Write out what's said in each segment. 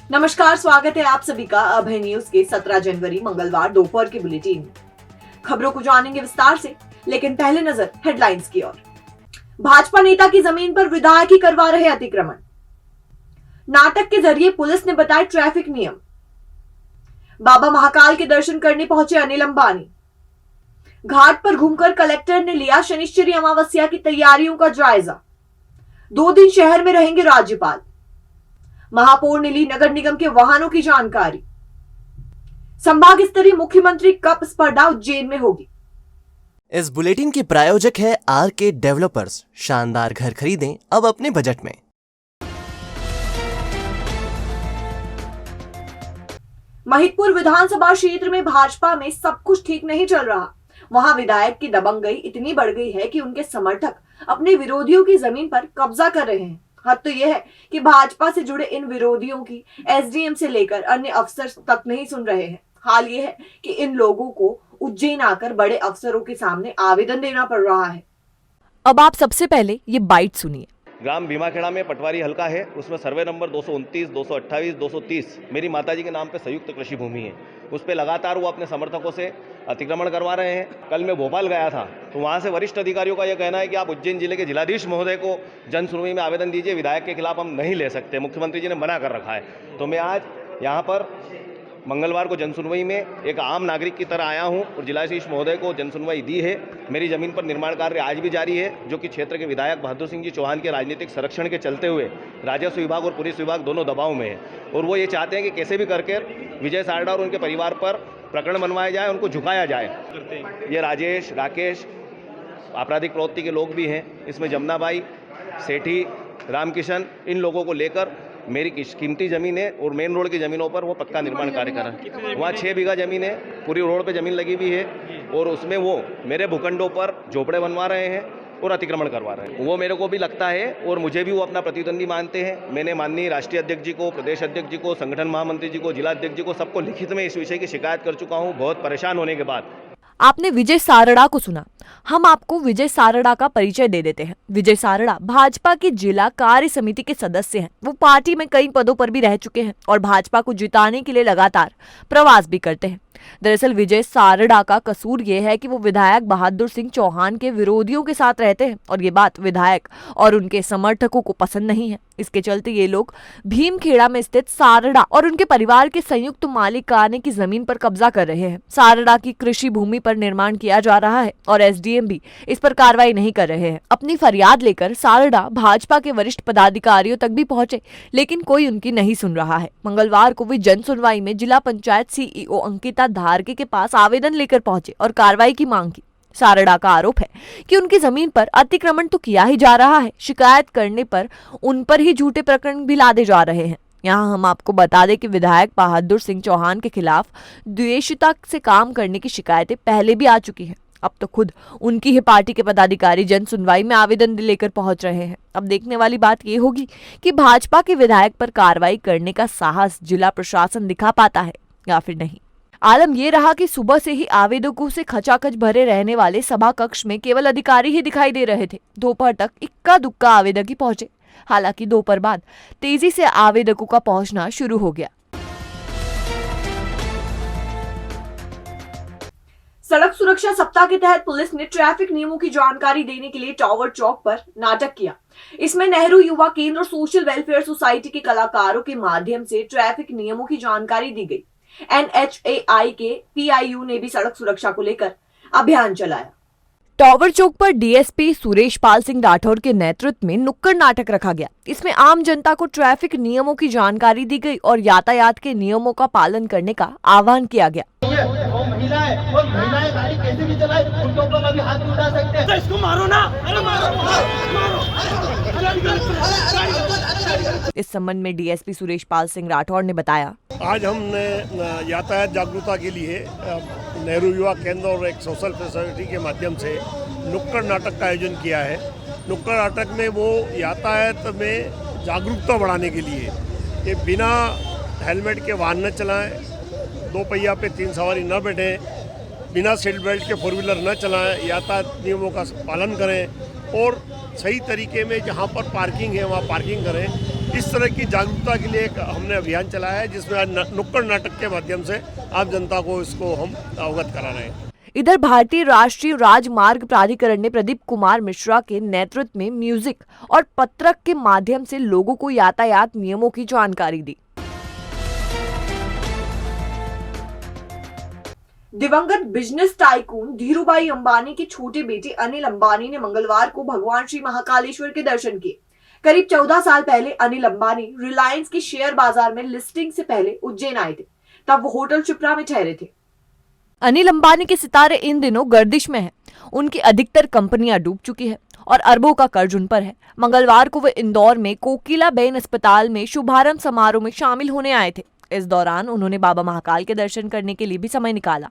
नमस्कार, स्वागत है आप सभी का अभय न्यूज के 17 जनवरी मंगलवार दोपहर के बुलेटिन में। खबरों को जानेंगे विस्तार से, लेकिन पहले नजर हेडलाइंस की ओर। भाजपा नेता की जमीन पर विधायक ही करवा रहे अतिक्रमण। नाटक के जरिए पुलिस ने बताए ट्रैफिक नियम। बाबा महाकाल के दर्शन करने पहुंचे अनिल अंबानी। घाट पर घूमकर कलेक्टर ने लिया शनिश्चरी अमावस्या की तैयारियों का जायजा। 2 दिन शहर में रहेंगे राज्यपाल। महापौर ने ली नगर निगम के वाहनों की जानकारी। संभाग स्तरीय मुख्यमंत्री कप स्पर्धा उज्जैन में होगी। इस बुलेटिन के प्रायोजक है आरके डेवलपर्स। शानदार घर खरीदें अब अपने बजट में। महिदपुर विधानसभा क्षेत्र में भाजपा में सब कुछ ठीक नहीं चल रहा। वहां विधायक की दबंगई इतनी बढ़ गई है कि उनके समर्थक अपने विरोधियों की जमीन पर कब्जा कर रहे हैं। हद तो यह है कि भाजपा से जुड़े इन विरोधियों की एसडीएम से लेकर अन्य अफसर तक नहीं सुन रहे हैं। हाल यह है कि इन लोगों को उज्जैन आकर बड़े अफसरों के सामने आवेदन देना पड़ रहा है। अब आप सबसे पहले ये बाइट सुनिए। ग्राम भीमाखेड़ा में पटवारी हल्का है, उसमें सर्वे नंबर 229, 228, 230 मेरी माताजी के नाम पे संयुक्त कृषि भूमि है। उस पर लगातार वो अपने समर्थकों से अतिक्रमण करवा रहे हैं। कल मैं भोपाल गया था तो वहाँ से वरिष्ठ अधिकारियों का यह कहना है कि आप उज्जैन जिले के जिलाधीश महोदय को जन सुनवाई में आवेदन दीजिए, विधायक के खिलाफ हम नहीं ले सकते, मुख्यमंत्री जी ने मना कर रखा है। तो मैं आज यहाँ पर मंगलवार को जनसुनवाई में एक आम नागरिक की तरह आया हूं और जिलाधीश महोदय को जनसुनवाई दी है। मेरी जमीन पर निर्माण कार्य आज भी जारी है, जो कि क्षेत्र के विधायक बहादुर सिंह जी चौहान के राजनीतिक संरक्षण के चलते हुए राजस्व विभाग और पुलिस विभाग दोनों दबाव में है। और वो ये चाहते हैं कि कैसे भी करके विजय सारडा और उनके परिवार पर प्रकरण बनवाया जाए, उनको झुकाया जाए। ये राजेश, राकेश आपराधिक प्रवृत्ति के लोग भी हैं, इसमें जमुनाबाई, सेठी, रामकिशन, इन लोगों को लेकर मेरी कीमती ज़मीन है और मेन रोड की ज़मीनों पर वो पक्का निर्माण कार्य कर रहे हैं। वहाँ 6 बीघा ज़मीन है, पूरी रोड पे ज़मीन लगी हुई है और उसमें वो मेरे भूखंडों पर झोपड़े बनवा रहे हैं और अतिक्रमण करवा रहे हैं। वो मेरे को भी लगता है और मुझे भी वो अपना प्रतिद्वंदी मानते हैं। मैंने माननीय राष्ट्रीय अध्यक्ष जी को, प्रदेश अध्यक्ष जी को, संगठन महामंत्री जी को, जिला अध्यक्ष जी को, सबको लिखित में इस विषय की शिकायत कर चुका हूँ, बहुत परेशान होने के बाद। आपने विजय सारडा को सुना। हम आपको विजय सारडा का परिचय दे देते हैं। विजय सारडा भाजपा की जिला कार्य समिति के सदस्य हैं। वो पार्टी में कई पदों पर भी रह चुके हैं और भाजपा को जिताने के लिए लगातार प्रवास भी करते हैं। दरअसल विजय सारडा का कसूर ये है कि वो विधायक बहादुर सिंह चौहान के विरोधियों के साथ रहते हैं और ये बात विधायक और उनके समर्थकों को पसंद नहीं है। इसके चलते ये लोग भीमखेड़ा में स्थित सारडा और उनके परिवार के संयुक्त मालिकाने की जमीन पर कब्जा कर रहे हैं। सारडा की कृषि भूमि पर निर्माण किया जा रहा है और एसडीएम भी इस पर कार्रवाई नहीं कर रहे हैं। अपनी फरियाद लेकर सारडा भाजपा के वरिष्ठ पदाधिकारियों तक भी पहुंचे, लेकिन कोई उनकी नहीं सुन रहा है। मंगलवार को वे जन सुनवाई में जिला पंचायत सीईओ अंकिता धारके के पास आवेदन लेकर पहुंचे और कार्रवाई की मांग की। सारडा का आरोप है कि उनकी जमीन पर अतिक्रमण तो किया ही जा रहा है, शिकायत करने पर उन पर ही झूठे प्रकरण भी लादे जा रहे हैं। यहाँ हम आपको बता दें कि विधायक बहादुर सिंह चौहान के खिलाफ द्वेषता से काम करने की शिकायतें पहले भी आ चुकी हैं। अब तो खुद उनकी ही पार्टी के पदाधिकारी जन सुनवाई में आवेदन लेकर पहुंच रहे हैं। अब देखने वाली बात ये होगी कि भाजपा के विधायक पर कार्रवाई करने का साहस जिला प्रशासन दिखा पाता है या फिर नहीं। आलम ये रहा कि सुबह से ही आवेदकों से खचाखच भरे रहने वाले सभा कक्ष में केवल अधिकारी ही दिखाई दे रहे थे। दोपहर तक इक्का दुक्का आवेदक ही पहुंचे। हालांकि दोपहर बाद तेजी से आवेदकों का पहुंचना शुरू हो गया। सड़क सुरक्षा सप्ताह के तहत पुलिस ने ट्रैफिक नियमों की जानकारी देने के लिए टावर चौक पर नाटक किया। इसमें नेहरू युवा केंद्र और सोशल वेलफेयर सोसाइटी के कलाकारों के माध्यम से ट्रैफिक नियमों की जानकारी दी गई। NHAI के PIU ने भी सड़क सुरक्षा को लेकर अभियान चलाया। टावर चौक पर डीएसपी सुरेश पाल सिंह राठौर के नेतृत्व में नुक्कड़ नाटक रखा गया। इसमें आम जनता को ट्रैफिक नियमों की जानकारी दी गई और यातायात के नियमों का पालन करने का आह्वान किया गया। महिलाएं गाड़ी कैसे भी चलाए, उनके ऊपर कभी हाथ नहीं उठा सकते। तो इसको मारो ना, अरे मारो। इस संबंध में डीएसपी सुरेश पाल सिंह राठौर ने बताया, आज हमने यातायात जागरूकता के लिए नेहरू युवा केंद्र और एक सोशल सोसाइटी के माध्यम से नुक्कड़ नाटक का आयोजन किया है। नुक्कड़ नाटक में वो यातायात में जागरूकता बढ़ाने के लिए कि बिना हेलमेट के वाहन न चलाएं, 2 पहिया पे 3 सवारी न बैठें, बिना सीट बेल्ट के 4 व्हीलर न चलाएं, यातायात नियमों का पालन करें और सही तरीके में जहां पर पार्किंग है वहां पार्किंग करें। इस तरह की जागरूकता के लिए एक हमने अभियान चलाया है, जिसमें आज नुक्कड़ नाटक के माध्यम से आम जनता को इसको हम अवगत करा रहे हैं। इधर भारतीय राष्ट्रीय राजमार्ग प्राधिकरण ने प्रदीप कुमार मिश्रा के नेतृत्व में म्यूजिक और पत्रक के माध्यम से लोगों को यातायात नियमों की जानकारी दी। दिवंगत बिजनेस टाइकून धीरूभाई अंबानी के छोटे बेटे अनिल अंबानी ने मंगलवार को भगवान श्री महाकालेश्वर के दर्शन किए। करीब 14 साल पहले अनिल अंबानी रिलायंस के शेयर बाजार में लिस्टिंग से पहले उज्जैन आए थे। तब वो होटल शिप्रा में ठहरे थे। अनिल अंबानी के सितारे इन दिनों गर्दिश में हैं। उनकी अधिकतर कंपनियां डूब चुकी है और अरबों का कर्ज उन पर है। मंगलवार को वे इंदौर में कोकिलाबेन अस्पताल में शुभारंभ समारोह में शामिल होने आए थे। इस दौरान उन्होंने बाबा महाकाल के दर्शन करने के लिए भी समय निकाला।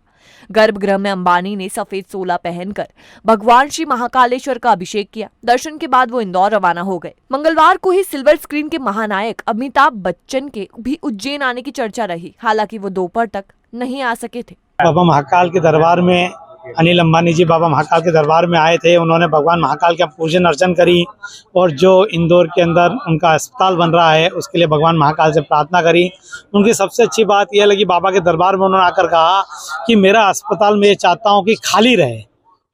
गर्भगृह में अंबानी ने सफेद सोला पहनकर भगवान श्री महाकालेश्वर का अभिषेक किया। दर्शन के बाद वो इंदौर रवाना हो गए। मंगलवार को ही सिल्वर स्क्रीन के महानायक अमिताभ बच्चन के भी उज्जैन आने की चर्चा रही। हालांकि वो दोपहर तक नहीं आ सके थे। बाबा महाकाल के दरबार में अनिल अंबानी जी बाबा महाकाल के दरबार में आए थे। उन्होंने भगवान महाकाल का पूजन अर्चन करी और जो इंदौर के अंदर उनका अस्पताल बन रहा है उसके लिए भगवान महाकाल से प्रार्थना करी। उनकी सबसे अच्छी बात यह लगी, बाबा के दरबार में उन्होंने आकर कहा कि मेरा अस्पताल मैं चाहता हूँ कि खाली रहे।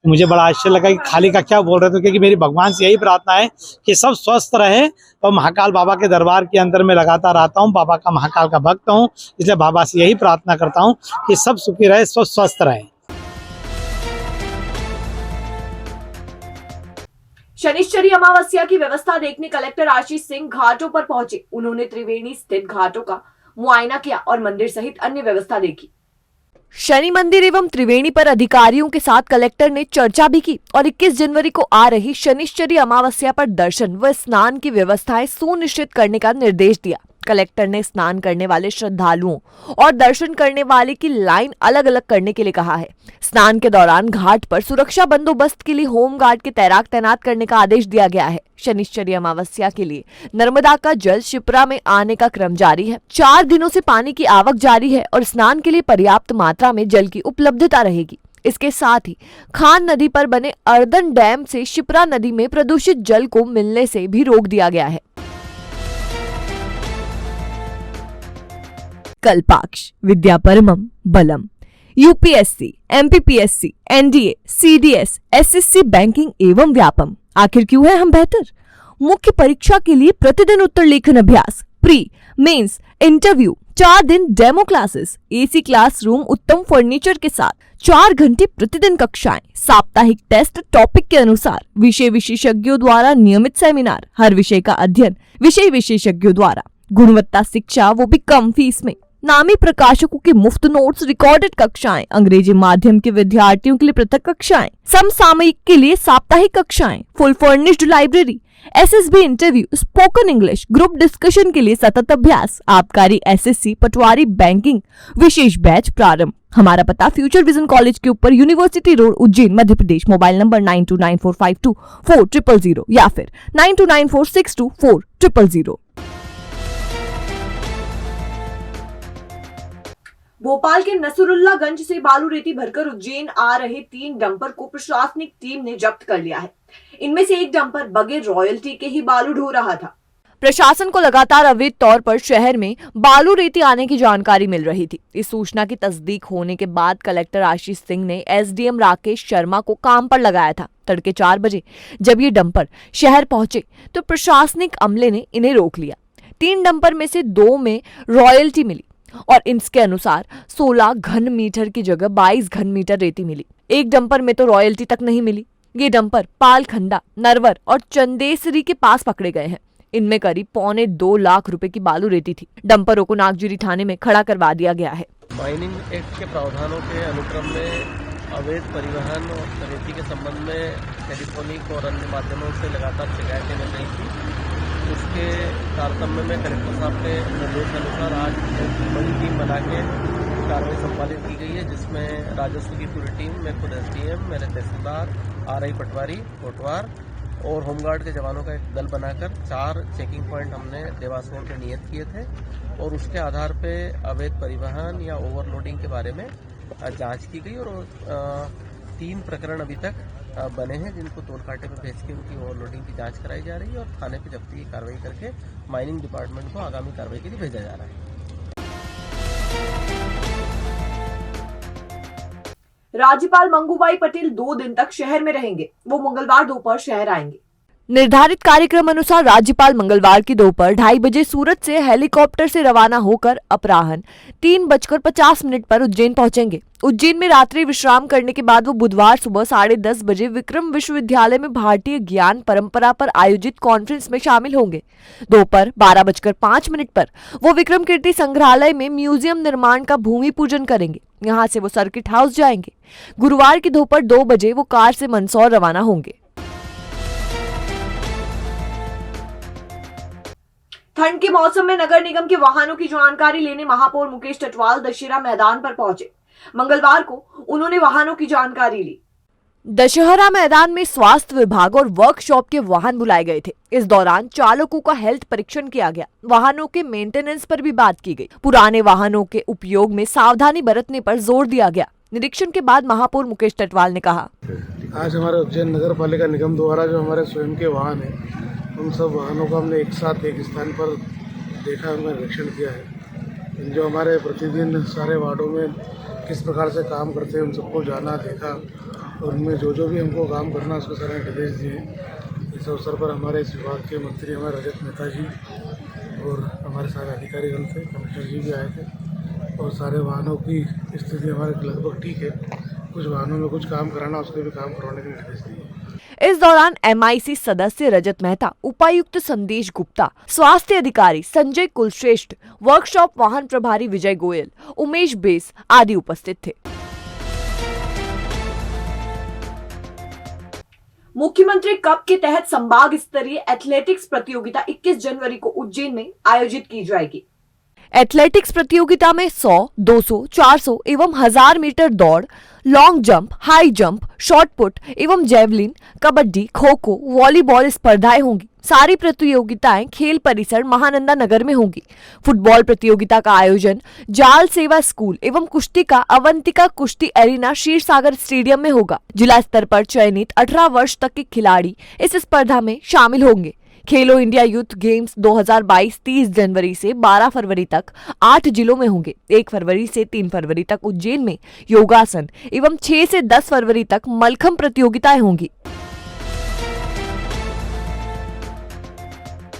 मुझे बड़ा आश्चर्य लगा कि खाली का क्या बोल रहे थे, क्योंकि मेरी भगवान से यही प्रार्थना है कि सब स्वस्थ रहे। तो महाकाल बाबा के दरबार के अंदर मैं लगातार आता हूँ, बाबा का महाकाल का भक्त हूँ, इसलिए बाबा से यही प्रार्थना करता हूँ कि सब सुखी रहे, सब स्वस्थ रहे। शनिश्चरी अमावस्या की व्यवस्था देखने कलेक्टर आशीष सिंह घाटों पर पहुंचे। उन्होंने त्रिवेणी स्थित घाटों का मुआयना किया और मंदिर सहित अन्य व्यवस्था देखी। शनि मंदिर एवं त्रिवेणी पर अधिकारियों के साथ कलेक्टर ने चर्चा भी की और 21 जनवरी को आ रही शनिश्चरी अमावस्या पर दर्शन व स्नान की व्यवस्थाएं सुनिश्चित करने का निर्देश दिया। कलेक्टर ने स्नान करने वाले श्रद्धालुओं और दर्शन करने वाले की लाइन अलग अलग करने के लिए कहा है। स्नान के दौरान घाट पर सुरक्षा बंदोबस्त के लिए होमगार्ड के तैराक तैनात करने का आदेश दिया गया है। शनिश्चरी अमावस्या के लिए नर्मदा का जल शिप्रा में आने का क्रम जारी है। 4 दिनों से पानी की आवक जारी है और स्नान के लिए पर्याप्त मात्रा में जल की उपलब्धता रहेगी। इसके साथ ही खान नदी पर बने अर्दन डैम से शिप्रा नदी में प्रदूषित जल को मिलने से भी रोक दिया गया है। कल्पाक्ष विद्या परमम बलम। UPSC, MPPSC, NDA, CDS, SSC banking एवं व्यापम। आखिर क्यों है हम बेहतर? मुख्य परीक्षा के लिए प्रतिदिन उत्तर लेखन अभ्यास, प्री, मेंस, इंटरव्यू, 4 दिन डेमो क्लासेस, एसी क्लासरूम, उत्तम फर्नीचर के साथ 4 घंटे प्रतिदिन कक्षाएं, साप्ताहिक टेस्ट टॉपिक के अनुसार, विषय विशेषज्ञों द्वारा नियमित सेमिनार, हर विषय का अध्ययन विषय विशेषज्ञों द्वारा, गुणवत्ता शिक्षा वो भी कम फीस में, नामी प्रकाशकों के मुफ्त नोट्स, रिकॉर्डेड कक्षाएं, अंग्रेजी माध्यम के विद्यार्थियों के लिए पृथक कक्षाएं, समसामयिक के लिए साप्ताहिक कक्षाएं, full furnished library, SSB interview, spoken English, group discussion के लिए सतत अभ्यास, आबकारी, एसएससी, पटवारी, बैंकिंग विशेष बैच प्रारंभ। हमारा पता फ्यूचर विजन कॉलेज के ऊपर, university road, Ujjain, Madhya Pradesh. Mobile number 9294524000 या फिर 9294624000। भोपाल के नसरुल्लागंज से बालू रेती भरकर उज्जैन आ रहे 3 डंपर को प्रशासनिक टीम ने जब्त कर लिया है। इनमें से एक डंपर बगैर रॉयल्टी के ही बालू ढो रहा था। प्रशासन को लगातार अवैध तौर पर शहर में बालू रेती आने की जानकारी मिल रही थी। इस सूचना की तस्दीक होने के बाद कलेक्टर आशीष सिंह ने एसडीएम राकेश शर्मा को काम पर लगाया था। तड़के 4 बजे जब ये डंपर शहर पहुंचे तो प्रशासनिक अमले ने इन्हें रोक लिया। 3 डंपर में से 2 में रॉयल्टी मिली और इसके अनुसार 16 घन मीटर की जगह 22 घन मीटर रेती मिली। एक डंपर में तो रॉयल्टी तक नहीं मिली। ये डंपर पालखंडा, नरवर और चंदेसरी के पास पकड़े गए हैं। इनमें करीब 2.25 लाख रुपए की बालू रेती थी। डंपरों को नागजिरी थाने में खड़ा करवा दिया गया है। माइनिंग एक्ट के प्रावधानों के अनुक्रम में अवैध परिवहन और रेती के संबंध में टेलीफोनिक और अन्य माध्यमों से लगातार शिकायतें मिल रही थी। उसके तारतम्य में कलेक्टर साहब के निर्देश अनुसार आज एक बड़ी टीम बना के कार्रवाई संपादित की गई है, जिसमें राजस्व की पूरी टीम, मैं खुद एसडीएम, मेरे तहसीलदार, आरआई पटवारी, कोटवार और होमगार्ड के जवानों का एक दल बनाकर 4 चेकिंग पॉइंट हमने देवास रोड पे नियत किए थे और उसके आधार पे अवैध परिवहन या ओवरलोडिंग के बारे में जांच की गई और 3 प्रकरण अभी तक बने हैं, जिनको टोल कांटे पर भेज के उनकी ओवरलोडिंग की जांच कराई जा रही है और थाने पे जब्ती की कार्रवाई करके माइनिंग डिपार्टमेंट को आगामी कार्रवाई के लिए भेजा जा रहा है। राज्यपाल मंगूभाई पटेल 2 दिन तक शहर में रहेंगे। वो मंगलवार दोपहर शहर आएंगे। निर्धारित कार्यक्रम अनुसार राज्यपाल मंगलवार की दोपहर 2:30 बजे सूरत से हेलीकॉप्टर से रवाना होकर अपराह्न 3:50 पर उज्जैन पहुंचेंगे। उज्जैन में रात्रि विश्राम करने के बाद वो बुधवार सुबह 10:30 बजे विक्रम विश्वविद्यालय में भारतीय ज्ञान परंपरा पर आयोजित कॉन्फ्रेंस में शामिल होंगे। दोपहर 12:05 पर वो विक्रम कीर्ति संग्रहालय में म्यूजियम निर्माण का भूमि पूजन करेंगे। यहाँ से वो सर्किट हाउस जाएंगे। गुरुवार की दोपहर 2 बजे वो कार से मंदसौर रवाना होंगे। ठंड के मौसम में नगर निगम के वाहनों की जानकारी लेने महापौर मुकेश टटवाल दशहरा मैदान पर पहुंचे। मंगलवार को उन्होंने वाहनों की जानकारी ली। दशहरा मैदान में स्वास्थ्य विभाग और वर्कशॉप के वाहन बुलाए गए थे। इस दौरान चालकों का हेल्थ परीक्षण किया गया। वाहनों के मेंटेनेंस पर भी बात की गई। पुराने वाहनों के उपयोग में सावधानी बरतने पर जोर दिया गया। निरीक्षण के बाद महापौर मुकेश टटवाल ने कहा, आज हमारे उज्जैन नगर पालिका निगम द्वारा जो हमारे स्वयं के वाहन है, उन सब वाहनों को हमने एक साथ एक स्थान पर देखा, उनका निरीक्षण किया है। जो हमारे प्रतिदिन सारे वार्डों में किस प्रकार से काम करते हैं, उन सबको जाना, देखा और उनमें जो भी हमको काम करना उसको सारे निर्देश दिए। इस अवसर पर हमारे इस विभाग के मंत्री हमारे रजत मेहता जी और हमारे सारे अधिकारीगण थे, कमिश्नर जी भी आए थे और सारे वाहनों की स्थिति हमारे लगभग ठीक है। कुछ वाहनों में कुछ काम कराना, उसके भी काम करवाने के निर्देश दिए। इस दौरान MIC सदस्य रजत मेहता, उपायुक्त संदेश गुप्ता, स्वास्थ्य अधिकारी संजय कुलश्रेष्ठ, वर्कशॉप वाहन प्रभारी विजय गोयल, उमेश बेस आदि उपस्थित थे। मुख्यमंत्री कप के तहत संभाग स्तरीय एथलेटिक्स प्रतियोगिता 21 जनवरी को उज्जैन में आयोजित की जाएगी। एथलेटिक्स प्रतियोगिता में 100, 200, 400 एवं 1000 मीटर दौड़, long jump, high jump, shot put एवं जेवलिन, कबड्डी, खो खो, वॉलीबॉल स्पर्धाएं होंगी। सारी प्रतियोगिताएं खेल परिसर महानंदा नगर में होंगी। फुटबॉल प्रतियोगिता का आयोजन जाल सेवा स्कूल एवं कुश्ती का अवंतिका कुश्ती एरिना क्षीरसागर स्टेडियम में होगा। जिला स्तर पर चयनित 18 वर्ष तक के खिलाड़ी इस स्पर्धा में शामिल होंगे। खेलो इंडिया यूथ गेम्स 2022 30 जनवरी से 12 फरवरी तक 8 जिलों में होंगे। 1 फरवरी से 3 फरवरी तक उज्जैन में योगासन एवं 6 से 10 फरवरी तक मलखम्ब प्रतियोगिताएं होंगी।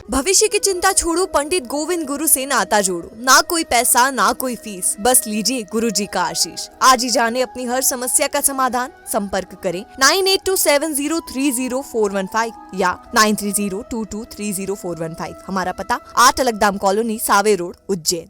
भविष्य की चिंता छोड़ो, पंडित गोविंद गुरु से नाता जोड़ो। ना कोई पैसा ना कोई फीस, बस लीजिए गुरुजी का आशीष। आज ही जाने अपनी हर समस्या का समाधान। संपर्क करें 9827030415 या 9302230415। हमारा पता 8 अलगदाम कॉलोनी, सावे रोड, उज्जैन।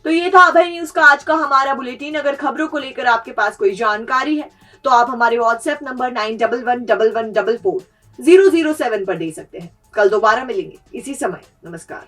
तो ये था अभय न्यूज का आज का हमारा बुलेटिन। अगर खबरों को लेकर आपके पास कोई जानकारी है तो आप हमारे व्हाट्सएप नंबर 9111440007 पर दे सकते हैं। कल दोबारा मिलेंगे इसी समय। नमस्कार।